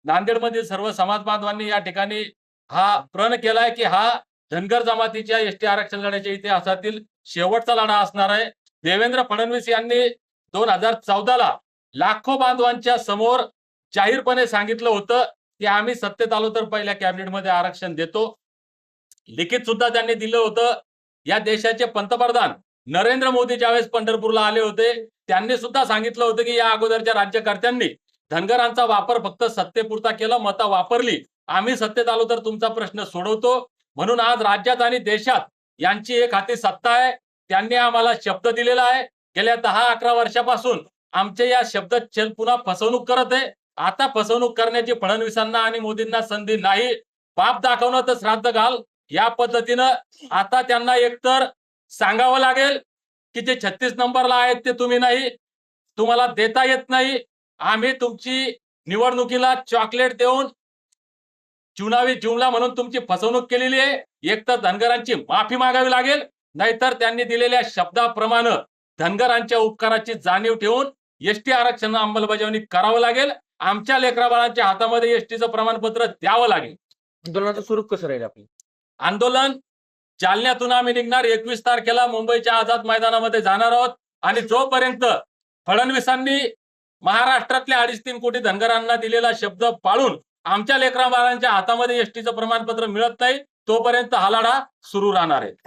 नांदेडमधील सर्व समाज बांधवांनी या ठिकाणी हा प्रण केलाय की हा धनगर जमातीच्या एसटी आरक्षण लढ्याच्या इतिहासातील शेवटचा लढा असणार आहे। देवेंद्र फडणवीस यांनी 2014ला लाखो बांधवांच्या समोर जाहीरपणे सांगितलं होतं की आम्ही सत्तेत आलो तर पहिल्या कॅबिनेटमध्ये आरक्षण देतो। लिखित सुद्धा त्यांनी दिलं होतं। या देशाचे पंतप्रधान नरेंद्र मोदी ज्यावेळेस पंढरपूरला आले होते त्यांनी सुद्धा सांगितलं होतं की या अगोदरच्या राज्यकर्त्यांनी धनगरांचा वापर फक्त सत्तेपुरता केला, मतं वापरली, आम्ही सत्तेत आलो तर तुमचा प्रश्न सोडवतो। म्हणून आज राज्यात आणि देशात यांची एक हाती सत्ता आहे। त्यांनी आम्हाला शब्द दिलेला आहे। गेल्या 10-11 वर्षापासून आमचे या शब्द पुन्हा फसवणूक करत आहे। आता फसवणूक करण्याची फडणवीसांना आणि मोदींना संधी नाही। पाप दाखवणं तर श्राद्ध घाल या पद्धतीनं आता त्यांना एकतर सांगावं लागेल की जे 36 नंबरला आहेत ते तुम्ही नाही, तुम्हाला देता येत नाही। आम्ही तुमची निवडणुकीला चॉकलेट देऊन चुनावी जुमला म्हणून तुमची फसवणूक केलेली आहे। एक तर धनगरांची माफी मागावी लागेल, नाहीतर त्यांनी दिलेल्या शब्दाप्रमाणे धनगरांच्या उपकाराची जाणीव ठेवून एसटी आरक्षण अंमलबजावणी करावं लागेल। आमच्या लेकराबाळांच्या हातामध्ये एसटीचं प्रमाणपत्र द्यावं लागेल। आंदोलनाचं स्वरूप कसं राहील आपलं? आंदोलन जालन्यातून आम्ही निघणार 21 तारखेला मुंबईच्या आझाद मैदानामध्ये जाणार आहोत आणि जोपर्यंत फडणवीसांनी महाराष्ट्रातल्या 2.5-3 कोटी धनगरांना दिलेला शब्द पाळून आमच्या लेकराबाळांच्या हातामध्ये एसटीचं प्रमाणपत्र मिळत नाही तोपर्यंत हा लढा सुरू राहणार आहे।